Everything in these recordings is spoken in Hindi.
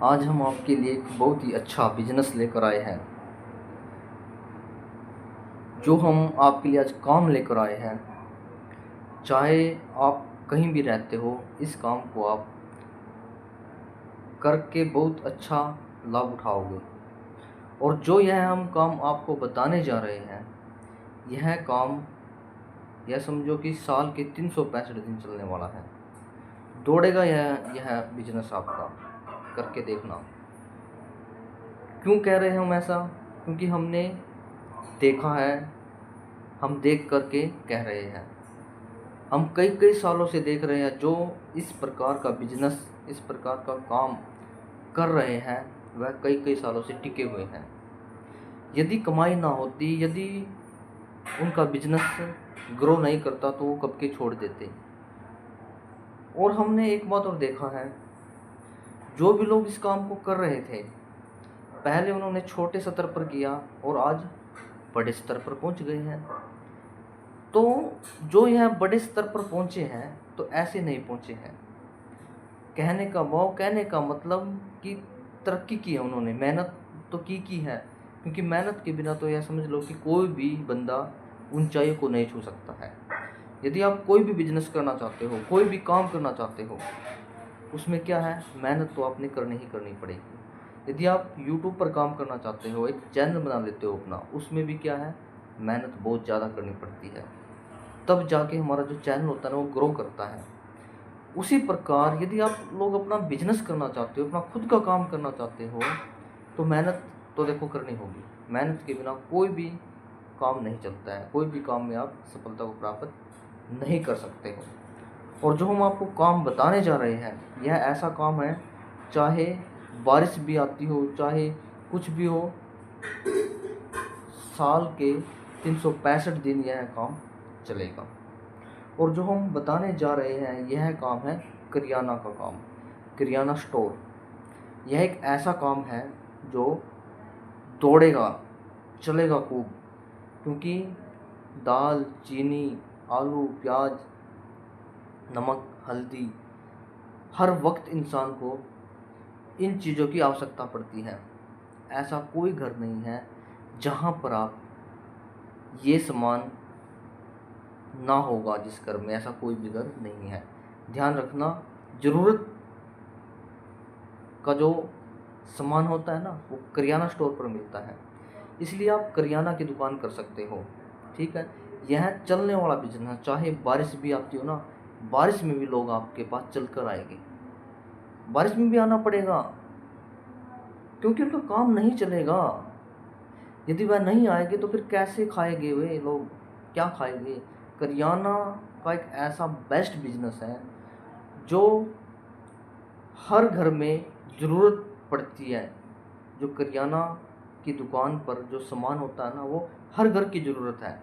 आज हम आपके लिए एक बहुत ही अच्छा बिजनेस लेकर आए हैं। जो हम आपके लिए आज काम लेकर आए हैं, चाहे आप कहीं भी रहते हो, इस काम को आप करके बहुत अच्छा लाभ उठाओगे। और जो यह हम काम आपको बताने जा रहे हैं, यह काम यह समझो कि साल के 365 दिन चलने वाला है। दौड़ेगा यह बिजनेस आपका, करके देखना। क्यों कह रहे हैं हम ऐसा? क्योंकि हमने देखा है, हम देख करके कह रहे हैं। हम कई कई सालों से देख रहे हैं जो इस प्रकार का बिजनेस, इस प्रकार का काम कर रहे हैं, वह कई कई सालों से टिके हुए हैं। यदि कमाई ना होती, यदि उनका बिजनेस ग्रो नहीं करता, तो वो कब के छोड़ देते। और हमने एक बात और देखा है, जो भी लोग इस काम को कर रहे थे, पहले उन्होंने छोटे स्तर पर किया और आज बड़े स्तर पर पहुंच गए हैं। तो जो यह बड़े स्तर पर पहुंचे हैं, तो ऐसे नहीं पहुंचे हैं। कहने का मतलब कि तरक्की की है उन्होंने, मेहनत तो की है। क्योंकि मेहनत के बिना तो यह समझ लो कि कोई भी बंदा ऊंचाई को नहीं छू सकता है। यदि आप कोई भी बिजनेस करना चाहते हो, कोई भी काम करना चाहते हो, उसमें क्या है, मेहनत तो आपने करनी ही करनी पड़ेगी। यदि आप यूट्यूब पर काम करना चाहते हो, एक चैनल बना लेते हो अपना, उसमें भी क्या है, मेहनत बहुत ज़्यादा करनी पड़ती है। तब जाके हमारा जो चैनल होता है ना, वो ग्रो करता है। उसी प्रकार यदि आप लोग अपना बिजनेस करना चाहते हो, अपना खुद का काम करना चाहते हो, तो मेहनत तो देखो करनी होगी। मेहनत के बिना कोई भी काम नहीं चलता है, कोई भी काम में आप सफलता को प्राप्त नहीं कर सकते हो। और जो हम आपको काम बताने जा रहे हैं, यह ऐसा काम है, चाहे बारिश भी आती हो, चाहे कुछ भी हो, साल के 365 दिन यह काम चलेगा। और जो हम बताने जा रहे हैं, यह काम है करियाना का काम, करियाना स्टोर। यह एक ऐसा काम है जो दौड़ेगा, चलेगा खूब। क्योंकि दाल, चीनी, आलू, प्याज, नमक, हल्दी, हर वक्त इंसान को इन चीज़ों की आवश्यकता पड़ती है। ऐसा कोई घर नहीं है जहाँ पर आप ये सामान ना होगा। जिस घर में, ऐसा कोई भी घर नहीं है। ध्यान रखना, ज़रूरत का जो सामान होता है ना, वो करियाना स्टोर पर मिलता है। इसलिए आप करियाना की दुकान कर सकते हो, ठीक है। यह चलने वाला बिजनेस है। चाहे बारिश भी आती हो ना, बारिश में भी लोग आपके पास चल कर आएंगे। बारिश में भी आना पड़ेगा, क्योंकि उनका काम नहीं चलेगा। यदि वह नहीं आएंगे तो फिर कैसे खाएंगे वे लोग, क्या खाएंगे? करियाना का एक ऐसा बेस्ट बिजनेस है जो हर घर में ज़रूरत पड़ती है। जो करियाना की दुकान पर जो सामान होता है ना, वो हर घर की ज़रूरत है।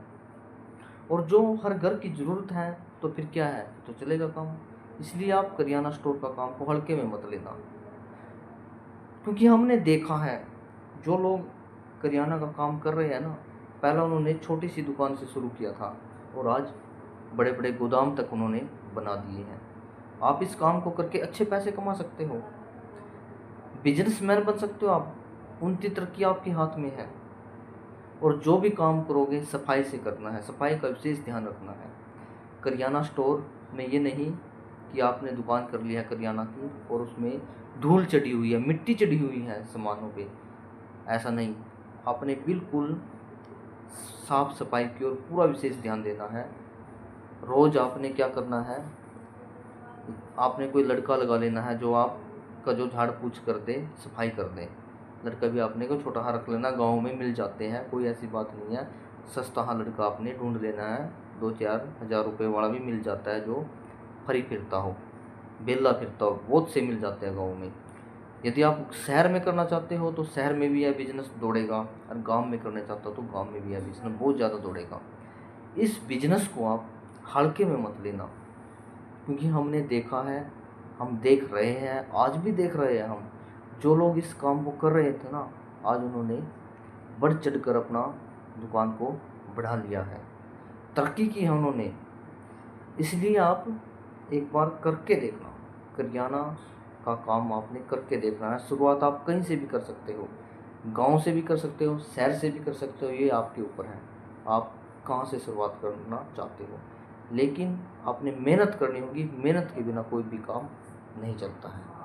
और जो हर घर की ज़रूरत है, तो फिर क्या है, तो चलेगा काम। इसलिए आप करियाना स्टोर का काम को हल्के में मत लेना। क्योंकि हमने देखा है, जो लोग करियाना का काम कर रहे हैं ना, पहला उन्होंने छोटी सी दुकान से शुरू किया था और आज बड़े बड़े गोदाम तक उन्होंने बना दिए हैं। आप इस काम को करके अच्छे पैसे कमा सकते हो, बिजनेसमैन बन सकते हो आप। उनकी तरक्की आपके हाथ में है। और जो भी काम करोगे, सफाई से करना है, सफाई का विशेष ध्यान रखना है। करियाना स्टोर में ये नहीं कि आपने दुकान कर लिया करियाना की और उसमें धूल चढ़ी हुई है, मिट्टी चढ़ी हुई है सामानों पे, ऐसा नहीं। आपने बिल्कुल साफ सफाई की ओर पूरा विशेष ध्यान देना है। रोज़ आपने क्या करना है, आपने कोई लड़का लगा लेना है जो आपका जो झाड़ पूछ कर दे, सफाई कर दे। लड़का भी आपने को छोटा सा रख लेना, गांव में मिल जाते हैं, कोई ऐसी बात नहीं है। सस्ता हाँ लड़का आपने ढूंढ लेना है, 2-4 हज़ार रुपये वाला भी मिल जाता है, जो फरी फिरता हो, बेला फिरता हो, बहुत से मिल जाते हैं गाँव में। यदि आप शहर में करना चाहते हो तो शहर में भी यह बिजनेस दौड़ेगा, और गांव में करना चाहते हो तो गांव में भी यह बिजनेस बहुत ज़्यादा दौड़ेगा। इस बिजनेस को आप हल्के में मत लेना। क्योंकि हमने देखा है, हम देख रहे हैं, आज भी देख रहे हैं हम, जो लोग इस काम को कर रहे थे ना, आज उन्होंने बढ़ चढ़ कर अपना दुकान को बढ़ा लिया है, तरक्की की है उन्होंने। इसलिए आप एक बार करके देखना, करियाना का काम आपने करके देखना है। शुरुआत आप कहीं से भी कर सकते हो, गांव से भी कर सकते हो, शहर से भी कर सकते हो, ये आपके ऊपर है आप कहाँ से शुरुआत करना चाहते हो। लेकिन आपने मेहनत करनी होगी, मेहनत के बिना कोई भी काम नहीं चलता है।